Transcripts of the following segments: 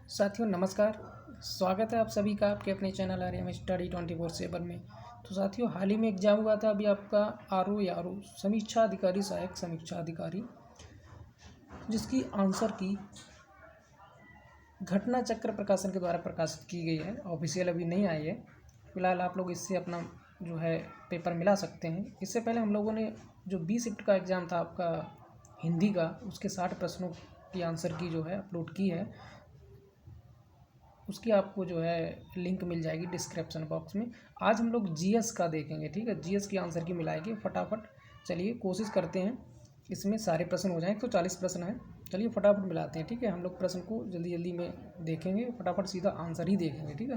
साथियों नमस्कार। स्वागत है आप सभी का आपके अपने चैनल आर्यम स्टडी 24/7 में। तो साथियों हाल ही में एग्जाम हुआ था अभी आपका आर ओ समीक्षा अधिकारी सहायक समीक्षा अधिकारी, जिसकी आंसर की घटना चक्र प्रकाशन के द्वारा प्रकाशित की गई है। ऑफिशियल अभी नहीं आई है, फिलहाल आप लोग इससे अपना जो है पेपर मिला सकते हैं। इससे पहले हम लोगों ने जो 20 शिफ्ट का एग्ज़ाम था आपका हिंदी का, उसके 60 प्रश्नों की आंसर की जो है अपलोड की है। उसकी आपको जो है लिंक मिल जाएगी डिस्क्रिप्शन बॉक्स में। आज हम लोग जीएस का देखेंगे, ठीक है। जीएस की आंसर की मिलाएंगे फटाफट। चलिए कोशिश करते हैं इसमें सारे प्रश्न हो जाएं। 140 प्रश्न हैं, चलिए फटाफट मिलाते हैं, ठीक है। हम लोग प्रश्न को जल्दी जल्दी में देखेंगे, फटाफट सीधा आंसर ही देखेंगे, ठीक है।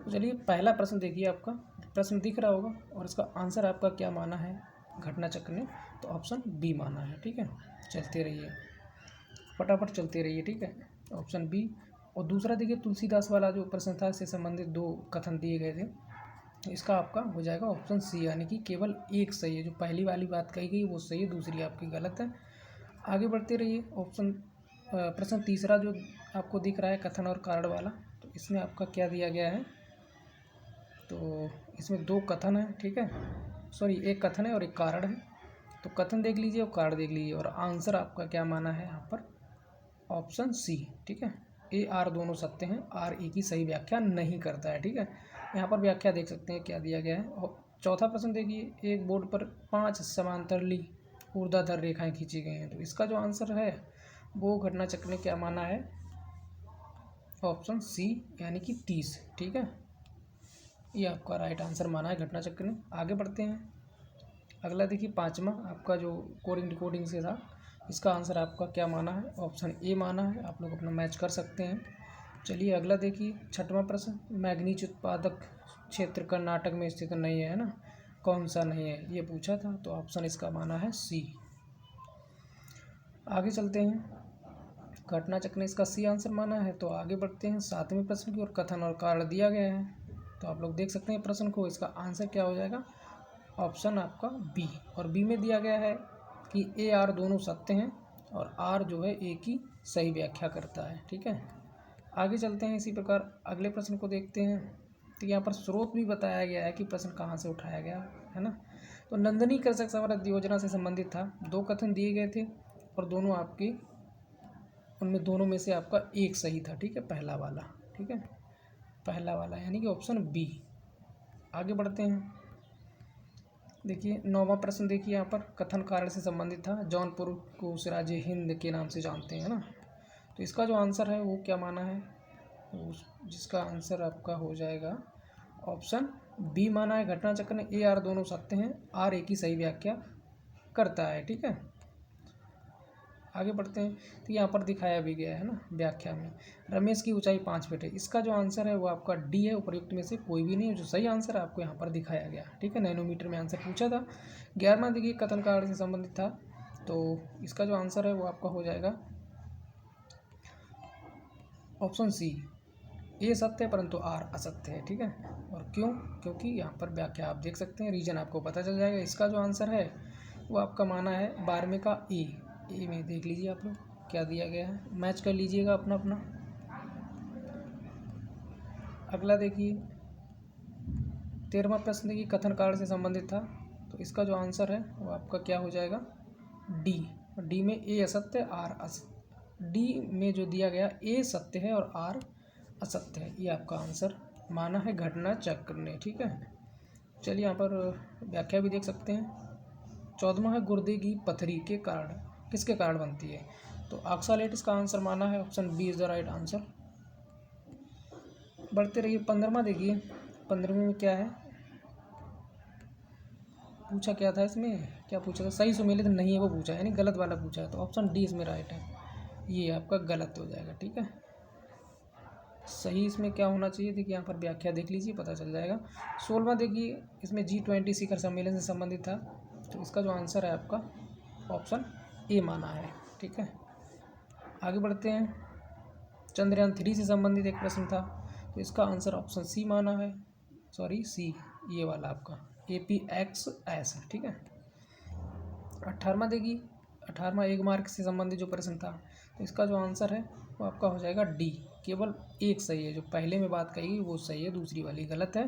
तो चलिए पहला प्रश्न देखिए, आपका प्रश्न दिख रहा होगा और इसका आंसर आपका क्या माना है घटना चक्र ने, तो ऑप्शन बी माना है, ठीक है। चलते रहिए, फटाफट चलते रहिए, ठीक है। Option B. और दूसरा देखिए तुलसीदास वाला जो प्रश्न था, इससे संबंधित 2 कथन दिए गए थे। इसका आपका हो जाएगा ऑप्शन सी, यानी कि केवल एक सही है। जो पहली वाली बात कही गई वो सही है, दूसरी आपकी गलत है। आगे बढ़ते रहिए। प्रश्न तीसरा जो आपको दिख रहा है कथन और कारण वाला, तो इसमें आपका क्या दिया गया है, तो इसमें 2 कथन है, ठीक है। सॉरी, एक कथन है और एक कारण है। तो कथन देख लीजिए और कारण देख लीजिए, और आंसर आपका क्या माना है यहाँ पर, ऑप्शन सी, ठीक है। ए आर दोनों सत्य हैं, आर ए की सही व्याख्या नहीं करता है, ठीक है। यहाँ पर व्याख्या देख सकते हैं क्या दिया गया है। और चौथा प्रश्न देखिए, एक बोर्ड पर 5 समांतरली ऊर्ध्वाधर रेखाएं खींची गई हैं, तो इसका जो आंसर है वो घटना चक्र ने क्या माना है, ऑप्शन सी, यानी कि 30, ठीक है। ये आपका राइट आंसर माना है घटना चक्र ने। आगे बढ़ते हैं। अगला देखिए 5वां आपका जो कोडिंग डिकोडिंग से था, इसका आंसर आपका क्या माना है, ऑप्शन ए माना है। आप लोग अपना मैच कर सकते हैं। चलिए अगला देखिए 6वां प्रश्न, मैग्नीज उत्पादक क्षेत्र कर्नाटक में स्थित नहीं है ना, कौन सा नहीं है ये पूछा था, तो ऑप्शन इसका माना है सी। आगे चलते हैं। घटना चक्र ने इसका सी आंसर माना है। तो आगे बढ़ते हैं 7वें प्रश्न की ओर। कथन और कारण दिया गया है, तो आप लोग देख सकते हैं प्रश्न को। इसका आंसर क्या हो जाएगा, ऑप्शन आपका बी। और बी में दिया गया है कि ए आर दोनों सत्य हैं और आर जो है ए की सही व्याख्या करता है, ठीक है। आगे चलते हैं। इसी प्रकार अगले प्रश्न को देखते हैं। तो यहाँ पर स्रोत भी बताया गया है कि प्रश्न कहाँ से उठाया गया है ना। तो नंदनी कृषक समृद्धि योजना से संबंधित था। 2 कथन दिए गए थे और दोनों आपकी, उनमें दोनों में से आपका एक सही था, ठीक है, पहला वाला, ठीक है, पहला वाला यानी कि ऑप्शन बी। आगे बढ़ते हैं। देखिए 9वां प्रश्न देखिए, यहाँ पर कथन कारण से संबंधित था। जौनपुर को सिराजे हिंद के नाम से जानते हैं ना, तो इसका जो आंसर है वो क्या माना है, जिसका आंसर आपका हो जाएगा ऑप्शन बी माना है। घटना चक्र ने ए आर दोनों सत्य हैं, आर ए की सही व्याख्या करता है, ठीक है। आगे बढ़ते हैं। तो यहाँ पर दिखाया भी गया है ना व्याख्या में, रमेश की ऊंचाई 5 फीट है। इसका जो आंसर है वो आपका डी है, उपयुक्त में से कोई भी नहीं है। जो सही आंसर है आपको यहाँ पर दिखाया गया, ठीक है। नैनोमीटर में आंसर पूछा था। 11वां देखिए कथन कारण से संबंधित था, तो इसका जो आंसर है वो आपका हो जाएगा ऑप्शन सी, ए सत्य है परंतु आर असत्य है, ठीक है। और क्यों, क्योंकि यहाँ पर व्याख्या आप देख सकते हैं, रीजन आपको पता चल जाएगा। इसका जो आंसर है वो आपका माना है 12वें का ए में देख लीजिए आप लोग क्या दिया गया है, मैच कर लीजिएगा अपना अपना। अगला देखिए 13वां प्रश्न देखिए, कथन कारण से संबंधित था। तो इसका जो आंसर है वो आपका क्या हो जाएगा, डी। डी में ए असत्य, आर असत्य। डी में जो दिया गया ए सत्य है और आर असत्य है, ये आपका आंसर माना है घटना चक्र ने, ठीक है। चलिए यहाँ पर व्याख्या भी देख सकते हैं। 14वां है गुर्दे की पथरी के कारण, किसके कारण बनती है, तो ऑक्सालेट का आंसर माना है, option B is the right answer. बढ़ते रहिए। 15वां देखिए, 15वें में क्या है, पूछा क्या था इसमें, क्या पूछा था, सही सुमेलित नहीं है वो पूछा है, यानी गलत वाला पूछा है, तो ऑप्शन डी इसमें राइट है, ये आपका गलत हो जाएगा, ठीक है। सही इसमें क्या होना चाहिए, देखिए यहाँ पर व्याख्या देख लीजिए पता चल जाएगा। 16वां देखिए, इसमें G20 शिखर सम्मेलन से संबंधित था, तो इसका जो आंसर है आपका ऑप्शन ए माना है, ठीक है। आगे बढ़ते हैं। चंद्रयान 3 से संबंधित एक प्रश्न था, तो इसका आंसर ऑप्शन सी माना है, सॉरी सी, ये वाला आपका APXS, ठीक है। 18वां देखिए, 18वां 1 मार्क से संबंधित जो प्रश्न था, तो इसका जो आंसर है वो आपका हो जाएगा डी, केवल एक सही है, जो पहले में बात कही वो सही है, दूसरी वाली गलत है।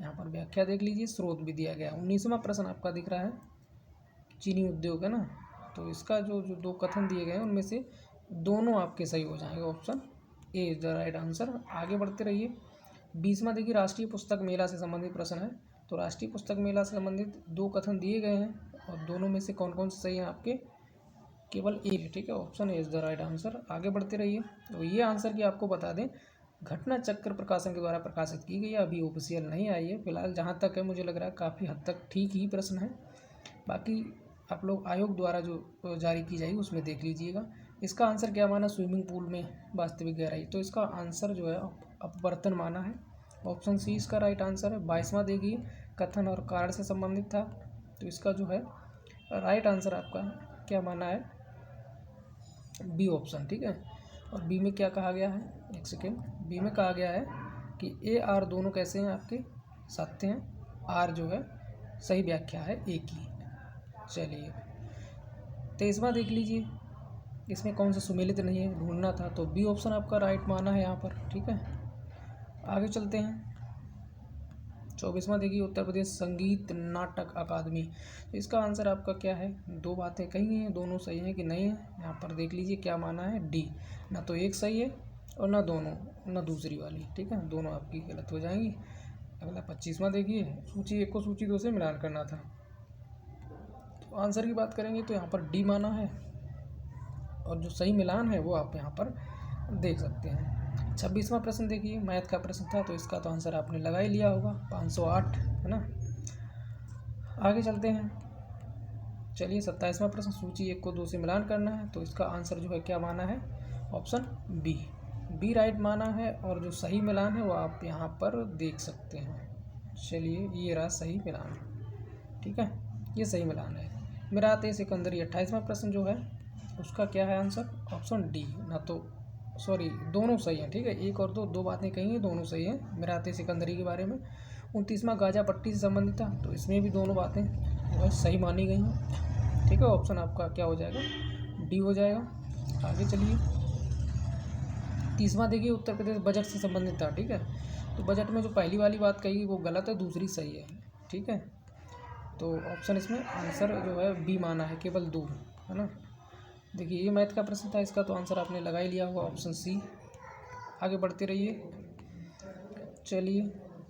यहाँ पर व्याख्या देख लीजिए, स्रोत भी दिया गया। 19वां प्रश्न आपका दिख रहा है, चीनी उद्योग है ना, तो इसका जो जो दो कथन दिए गए हैं उनमें से दोनों आपके सही हो जाएंगे। Option A is the right answer. आगे बढ़ते रहिए। 20वां देखिए, राष्ट्रीय पुस्तक मेला से संबंधित प्रश्न है। तो राष्ट्रीय पुस्तक मेला से संबंधित दो कथन दिए गए हैं और दोनों में से कौन कौन से सही हैं आपके, केवल ए है, ठीक है। Option A is the right answer. आगे बढ़ते रहिए। तो ये आंसर की आपको बता दें, घटना चक्र प्रकाशन के द्वारा प्रकाशित की गई है, अभी ऑफिशियल नहीं आई है फिलहाल। जहाँ तक है मुझे लग रहा है काफ़ी हद तक ठीक ही प्रश्न है, बाकी आप लोग आयोग द्वारा जो जारी की जाएगी उसमें देख लीजिएगा। इसका आंसर क्या माना, स्विमिंग पूल में वास्तविक गहराई, तो इसका आंसर जो है अपवर्तन माना है। ऑप्शन सी इसका राइट आंसर है। 22वां देखिए, कथन और कारण से संबंधित था, तो इसका जो है राइट आंसर आपका क्या माना है, बी ऑप्शन, ठीक है। और बी में क्या कहा गया है, एक सेकेंड, बी में कहा गया है कि ए आर दोनों कैसे हैं आपके, सत्य हैं। आर जो है सही व्याख्या है ए की। चलिए 23वां देख लीजिए, इसमें कौन सा सुमेलित नहीं है ढूंढना था, तो बी ऑप्शन आपका राइट माना है यहाँ पर, ठीक है। आगे चलते हैं। 24वां देखिए, उत्तर प्रदेश संगीत नाटक अकादमी, तो इसका आंसर आपका क्या है, दो बातें कही हैं, दोनों सही हैं कि नहीं है, यहाँ पर देख लीजिए क्या माना है, डी। ना तो एक सही है और ना दोनों, ना दूसरी वाली, ठीक है, दोनों आपकी गलत हो जाएंगी। अगला 25वां देखिए, सूची 1 को सूची 2 से मिलान करना था। तो आंसर की बात करेंगे तो यहाँ पर डी माना है, और जो सही मिलान है वो आप यहाँ पर देख सकते हैं। 26वां प्रश्न देखिए, मैथ का प्रश्न था, तो इसका तो आंसर आपने लगा ही लिया होगा, 508 है ना। आगे चलते हैं। चलिए 27वां प्रश्न, सूची 1 को 2 से मिलान करना है, तो इसका आंसर जो है क्या माना है, ऑप्शन बी, बी राइट माना है, और जो सही मिलान है वो आप यहाँ पर देख सकते हैं। चलिए ये रहा सही मिलान, ठीक है, ये सही मिलान है। मिरात सिकंदरी 28वां प्रश्न जो है उसका क्या है आंसर, ऑप्शन डी, ना तो सॉरी दोनों सही हैं, ठीक है, एक और दो बातें कही हैं, दोनों सही हैं मिरात सिकंदरी के बारे में। 29वां गाजा पट्टी से संबंधित था, तो इसमें भी दोनों बातें जो है सही मानी गई हैं, ठीक है। ऑप्शन आपका क्या हो जाएगा, डी हो जाएगा। आगे चलिए 30वां देखिए, उत्तर प्रदेश बजट से संबंधित था, ठीक है। तो बजट में जो पहली वाली बात कही वो गलत है, दूसरी सही है, ठीक है। तो ऑप्शन इसमें आंसर जो है बी माना है, केवल दूर, है ना। देखिए ये मैथ का प्रश्न था, इसका तो आंसर आपने लगा ही लिया होगा, ऑप्शन सी। आगे बढ़ते रहिए। चलिए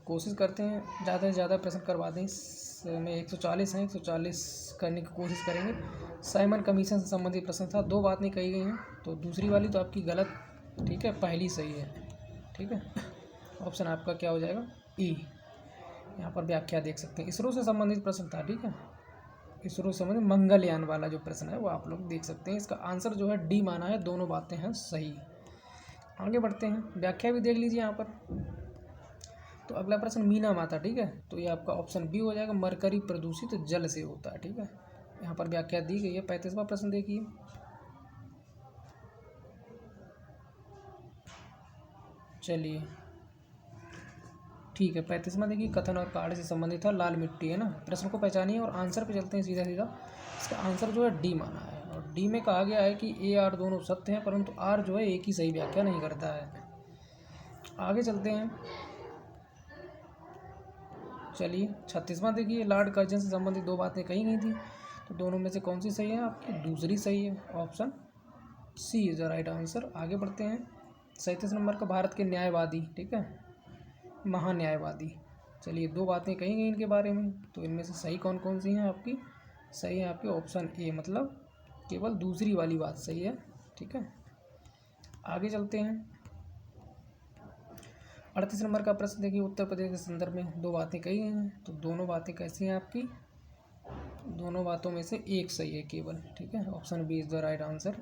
कोशिश करते हैं ज़्यादा से ज़्यादा प्रश्न करवा दें, इसमें 140 हैं, 140 करने की कोशिश करेंगे। साइमन कमीशन से संबंधित प्रश्न था, दो बातें कही गई हैं, तो दूसरी वाली तो आपकी गलत, ठीक है, पहली सही है, ठीक है। ऑप्शन आपका क्या हो जाएगा, ई। यहाँ पर व्याख्या देख सकते हैं, इसरो से संबंधित प्रश्न था, ठीक है, इसरो से संबंधित मंगलयान वाला जो प्रश्न है वो आप लोग देख सकते हैं। इसका आंसर जो है डी माना है, दोनों बातें हैं सही। आगे बढ़ते हैं, व्याख्या भी देख लीजिए यहाँ पर। तो अगला प्रश्न मीना माता, ठीक है, तो ये आपका ऑप्शन बी हो जाएगा, मरकरी प्रदूषित जल से होता है, ठीक है। यहाँ पर व्याख्या दी गई है। 35वां प्रश्न देखिए, चलिए ठीक है, 35वां देखिए, कथन और कार्य से संबंधित था, लाल मिट्टी है ना। प्रश्न को पहचानिए और आंसर पे चलते हैं सीधा सीधा। इसका आंसर जो है डी माना है, और डी में कहा गया है कि ए आर दोनों सत्य हैं, परंतु आर जो है एक ही सही व्याख्या नहीं करता है। आगे चलते हैं। चलिए 36वां देखिए, लॉर्ड कर्जन से संबंधित दो बातें कही गई थी, तो दोनों में से कौन सी सही है आपकी, दूसरी सही है, option C is the right answer. आगे बढ़ते हैं। 37 नंबर का, भारत के न्यायवादी, ठीक है, महान्यायवादी। चलिए दो बातें कही गई इनके बारे में, तो इनमें से सही कौन कौन सी हैं आपकी, सही है आपकी ऑप्शन ए, मतलब केवल दूसरी वाली बात सही है, ठीक है। आगे चलते हैं। 38 नंबर का प्रश्न देखिए, उत्तर प्रदेश के संदर्भ में दो बातें कही गई हैं, तो दोनों बातें कैसी हैं आपकी, दोनों बातों में से एक सही है केवल, ठीक है, option B is the right answer.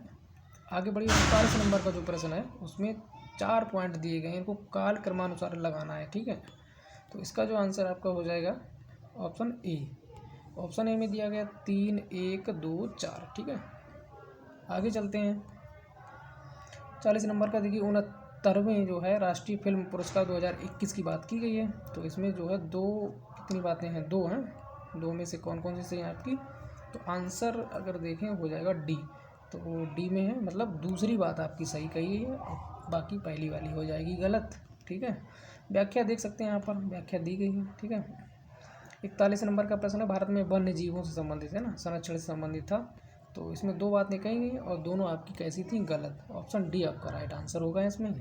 आगे बढ़िए। 39 नंबर का जो प्रश्न है उसमें 4 पॉइंट दिए गए हैं, इनको काल क्रमानुसार लगाना है, ठीक है। तो इसका जो आंसर आपका हो जाएगा ऑप्शन ए। ऑप्शन ए में दिया गया 3 1 2 4, ठीक है। आगे चलते हैं। 40 नंबर का देखिए, 69वें जो है राष्ट्रीय फिल्म पुरस्कार 2021 की बात की गई है, तो इसमें जो है दो, कितनी बातें हैं, दो हैं, दो में से कौन कौन सी सही है आपकी, तो आंसर अगर देखें हो जाएगा डी। तो डी में है, मतलब दूसरी बात आपकी सही कही है, बाकी पहली वाली हो जाएगी गलत। ठीक है, व्याख्या देख सकते हैं यहाँ पर, व्याख्या दी गई है। ठीक है, 41 नंबर का प्रश्न है, भारत में वन्य जीवों से संबंधित है ना, संरक्षण से संबंधित था। तो इसमें दो बातें कही गई और दोनों आपकी कैसी थी, गलत। ऑप्शन डी आपका राइट आंसर होगा इसमें।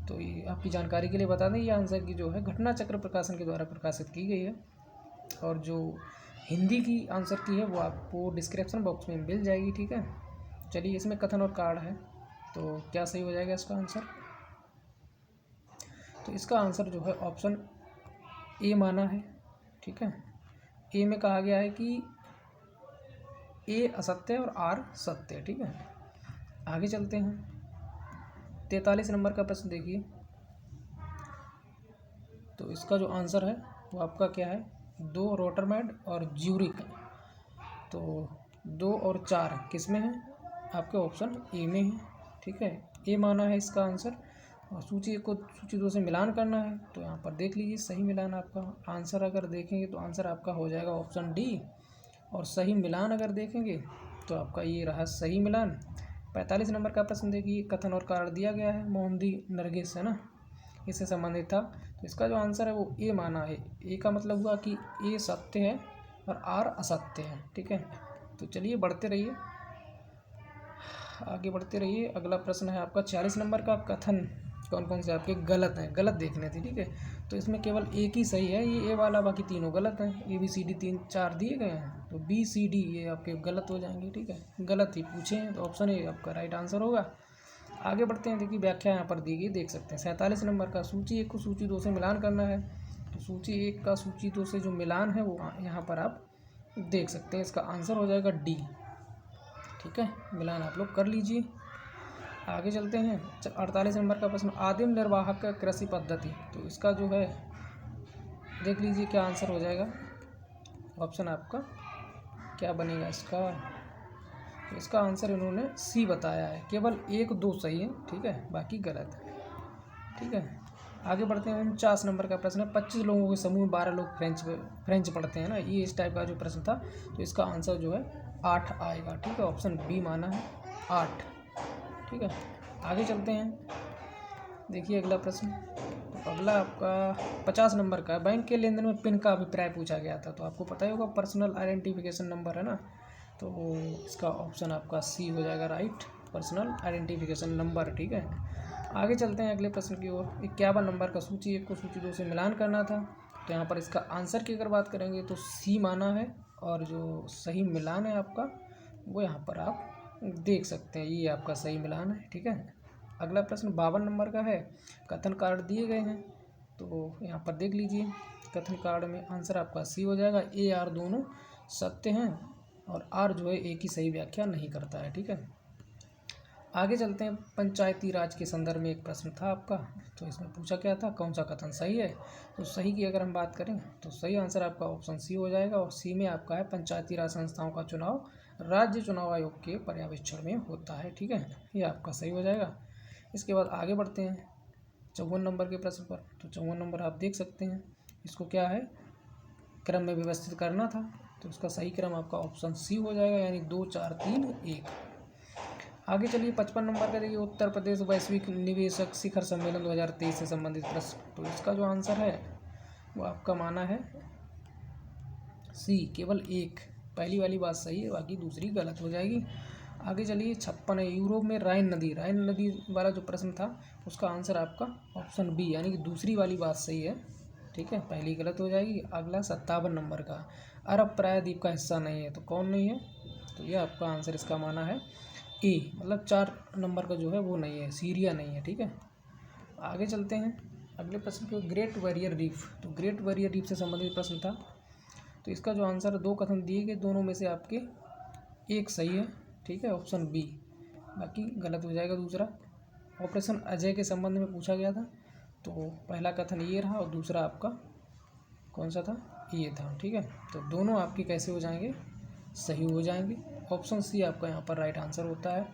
तो ये आपकी जानकारी के लिए बता दें, ये आंसर की जो है घटना चक्र प्रकाशन के द्वारा प्रकाशित की गई है। और जो हिंदी की आंसर की है वो आपको डिस्क्रिप्शन बॉक्स में मिल जाएगी। ठीक है, चलिए इसमें कथन और कार्ड है, तो क्या सही हो जाएगा इसका आंसर। तो इसका आंसर जो है ऑप्शन ए माना है। ठीक है, ए में कहा गया है कि ए असत्य है और आर सत्य है। ठीक है, आगे चलते हैं। 43 नंबर का प्रश्न देखिए। तो इसका जो आंसर है वो आपका क्या है, 2 रोटरमैड और ज्यूरिक। तो 2 और 4 किस में है, आपके ऑप्शन ए में है। ठीक है, ए माना है इसका आंसर। और सूची को सूची 2 से मिलान करना है, तो यहाँ पर देख लीजिए सही मिलान आपका आंसर अगर देखेंगे तो आंसर आपका हो जाएगा ऑप्शन डी। और सही मिलान अगर देखेंगे तो आपका ये रहा सही मिलान। 45 नंबर का प्रश्न देखिए, कथन और कारण दिया गया है, मोहम्मदी नरगिस है ना, इससे संबंधित था। तो इसका जो आंसर है वो ए माना है। ए का मतलब हुआ कि ए सत्य है और आर असत्य है। ठीक है, तो चलिए बढ़ते रहिए, आगे बढ़ते रहिए। अगला प्रश्न है आपका 46 नंबर का, कथन कौन कौन से आपके गलत हैं, गलत देखने थे। ठीक है, तो इसमें केवल एक ही सही है, ये ए वाला, बाकी तीनों गलत हैं। ए बी सी डी 3-4 दिए गए हैं, तो बी सी डी ये आपके गलत हो जाएंगे। ठीक है, गलत ही पूछे हैं, तो ऑप्शन ए आपका राइट आंसर होगा। आगे बढ़ते हैं, देखिए व्याख्या यहाँ पर दी गई, देख सकते हैं। 47 नंबर का, सूची 1 को सूची 2 से मिलान करना है। तो सूची 1 का सूची 2 से जो मिलान है वो यहाँ पर आप देख सकते हैं, इसका आंसर हो जाएगा डी। ठीक है, मिलान आप लोग कर लीजिए। आगे चलते हैं। 48 नंबर का प्रश्न, आदिम निर्वाहक कृषि पद्धति। तो इसका जो है देख लीजिए क्या आंसर हो जाएगा। ऑप्शन आपका क्या बनेगा इसका, तो इसका आंसर इन्होंने सी बताया है, केवल 1-2 सही है। ठीक है, बाकी गलत है। ठीक है, आगे बढ़ते हैं। 49 नंबर का प्रश्न है, 25 लोगों के समूह में 12 लोग फ्रेंच पढ़ते हैं ना, ये इस टाइप का जो प्रश्न था। तो इसका आंसर जो है 8 आएगा। ठीक है, ऑप्शन बी माना है 8। ठीक है, आगे चलते हैं। देखिए अगला प्रश्न, तो अगला आपका 50 नंबर का, बैंक के लेन देन में पिन का अभिप्राय पूछा गया था। तो आपको पता ही होगा, पर्सनल आइडेंटिफिकेशन नंबर है ना, तो इसका ऑप्शन आपका सी हो जाएगा राइट, पर्सनल आइडेंटिफिकेशन नंबर। ठीक है, आगे चलते हैं अगले प्रश्न की ओर। 51 नंबर का, सूची 1 को सूची 2 से मिलान करना था। तो यहाँ पर इसका आंसर की अगर बात करेंगे तो सी माना है, और जो सही मिलान है आपका वो यहाँ पर आप देख सकते हैं, ये आपका सही मिलान है। ठीक है, अगला प्रश्न 52 नंबर का है, कथन कार्ड दिए गए हैं। तो यहाँ पर देख लीजिए, कथन कार्ड में आंसर आपका सी हो जाएगा। ए आर दोनों सत्य हैं और आर जो है एक ही सही व्याख्या नहीं करता है। ठीक है, आगे चलते हैं। पंचायती राज के संदर्भ में एक प्रश्न था आपका, तो इसमें पूछा क्या था, कौन सा कथन सही है। तो सही की अगर हम बात करें तो सही आंसर आपका ऑप्शन सी हो जाएगा। और सी में आपका है, पंचायती राज संस्थाओं का चुनाव राज्य चुनाव आयोग के पर्यवेक्षण में होता है। ठीक है, ये आपका सही हो जाएगा। इसके बाद आगे बढ़ते हैं 54 नंबर के प्रश्न पर। तो 54 नंबर आप देख सकते हैं, इसको क्या है, क्रम में व्यवस्थित करना था। तो उसका सही क्रम आपका ऑप्शन सी हो जाएगा, यानी 2 4 3 1। आगे चलिए 55 नंबर का, देखिए उत्तर प्रदेश वैश्विक निवेशक शिखर सम्मेलन 2023 से संबंधित प्रश्न। तो इसका जो आंसर है वो आपका माना है सी, केवल 1, पहली वाली बात सही है, बाकी दूसरी गलत हो जाएगी। आगे चलिए 56 है, यूरोप में राइन नदी वाला जो प्रश्न था उसका आंसर आपका ऑप्शन बी, यानी कि दूसरी वाली बात सही है। ठीक है, पहली गलत हो जाएगी। अगला 57 नंबर का, अरब प्रायद्वीप का हिस्सा नहीं है। तो कौन नहीं है, तो ये आपका आंसर इसका माना है ए, मतलब 4 नंबर का जो है वो नहीं है, सीरिया नहीं है। ठीक है, आगे चलते हैं अगले प्रश्न को, ग्रेट बैरियर रीफ। तो ग्रेट बैरियर रीफ से संबंधित प्रश्न था। तो इसका जो आंसर है, 2 कथन दिए गए, दोनों में से आपके एक सही है। ठीक है, ऑप्शन बी, बाकी गलत हो जाएगा दूसरा। ऑपरेशन अजय के संबंध में पूछा गया था। तो पहला कथन ये रहा और दूसरा आपका कौन सा था, ये था। ठीक है, तो दोनों आपके कैसे हो जाएंगे, सही हो जाएंगे। ऑप्शन सी आपका यहाँ पर राइट आंसर होता है।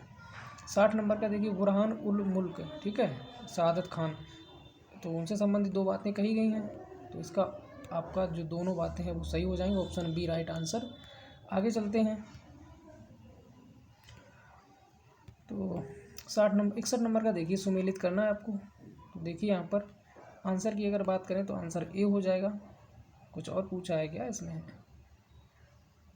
60 नंबर का देखिए, बुरहान उल मुल्क, ठीक है, सआदत खान। तो उनसे संबंधित 2 बातें कही गई हैं। तो इसका आपका जो दोनों बातें हैं वो सही हो जाएंगी, ऑप्शन बी राइट आंसर। आगे चलते हैं। तो 61 नंबर का देखिए सुमेलित करना है आपको। तो देखिए यहाँ पर आंसर की अगर बात करें तो आंसर ए हो जाएगा। कुछ और पूछा है क्या इसमें?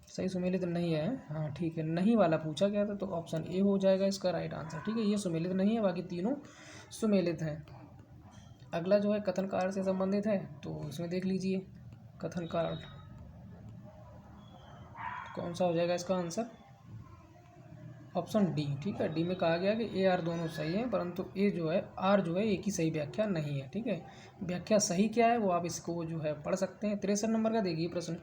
सही सुमेलित नहीं है। हाँ ठीक है, नहीं वाला पूछा गया था तो ऑप्शन ए हो जाएगा इसका राइट आंसर। ठीक है, ये सुमेलित नहीं है, बाकी तीनों सुमेलित हैं। अगला जो है कथन कार्ड से संबंधित है, तो इसमें देख लीजिए कथन कार्ड कौन सा हो जाएगा इसका आंसर? Option D. ठीक है, डी में कहा गया कि ए आर दोनों सही हैं, परंतु ए जो है आर जो है एक ही सही व्याख्या नहीं है। ठीक है, व्याख्या सही क्या है वो आप इसको जो है पढ़ सकते हैं। 63 नंबर का देखिए प्रश्न,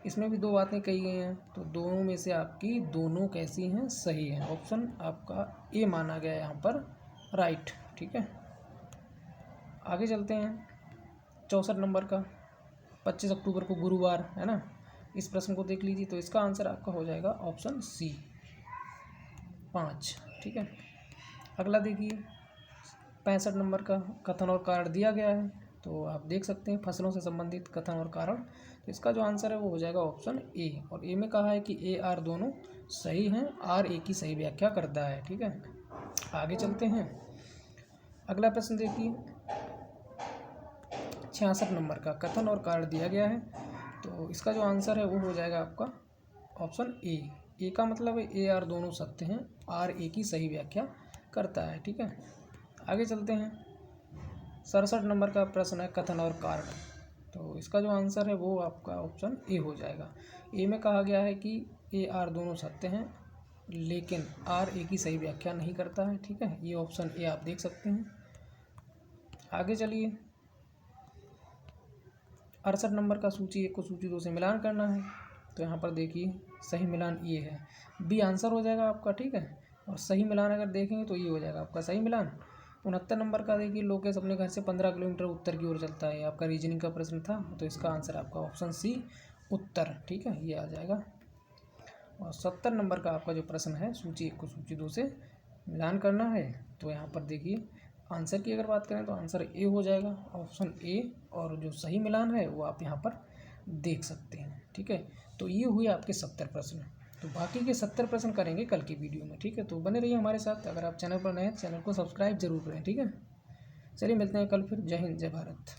इसमें भी दो बातें कही गई हैं, तो दोनों में से आपकी दोनों कैसी हैं? सही हैं। ऑप्शन आपका ए माना गया यहाँ पर राइट। ठीक है, आगे चलते हैं। 64 नंबर का 25 अक्टूबर को गुरुवार है ना, इस प्रश्न को देख लीजिए। तो इसका आंसर आपका हो जाएगा ऑप्शन सी 5। ठीक है, अगला देखिए 65 नंबर का कथन और कारण दिया गया है, तो आप देख सकते हैं फसलों से संबंधित कथन और कारण। तो इसका जो आंसर है वो हो जाएगा ऑप्शन ए, और ए में कहा है कि ए आर दोनों सही हैं, आर ए की सही व्याख्या करता है। ठीक है, आगे चलते हैं। अगला प्रश्न देखिए 66 नंबर का कथन और कारण दिया गया है, तो इसका जो आंसर है वो हो जाएगा आपका ऑप्शन ए। ए का मतलब है ए आर दोनों सत्य हैं, आर ए की सही व्याख्या करता है। ठीक है, आगे चलते हैं। 67 नंबर का प्रश्न है कथन और कारण, तो इसका जो आंसर है वो आपका ऑप्शन ए हो जाएगा। ए में कहा गया है कि ए आर दोनों सत्य हैं, लेकिन आर ए की सही व्याख्या नहीं करता है। ठीक है, ये ऑप्शन ए आप देख सकते हैं। आगे चलिए 68 नंबर का सूची 1 को सूची 2 से मिलान करना है, तो यहाँ पर देखिए सही मिलान ये है, बी आंसर हो जाएगा आपका। ठीक है, और सही मिलान अगर देखेंगे तो ये हो जाएगा आपका सही मिलान। 69 नंबर का देखिए लोकेश अपने घर से 15 किलोमीटर उत्तर की ओर चलता है, आपका रीजनिंग का प्रश्न था, तो इसका आंसर आपका ऑप्शन सी उत्तर। ठीक है, ये आ जाएगा। और 70 नंबर का आपका जो प्रश्न है सूची 1 को सूची 2 से मिलान करना है, तो यहाँ पर देखिए आंसर की अगर बात करें तो आंसर ए हो जाएगा, ऑप्शन ए, और जो सही मिलान है वो आप यहाँ पर देख सकते हैं। ठीक है, तो ये हुए आपके 70 प्रश्न। तो बाकी के 70 प्रश्न करेंगे कल की वीडियो में। ठीक है, तो बने रहिए हमारे साथ। अगर आप चैनल पर नए हैं चैनल को सब्सक्राइब जरूर करें। ठीक है, चलिए मिलते हैं कल फिर। जय हिंद, जय भारत।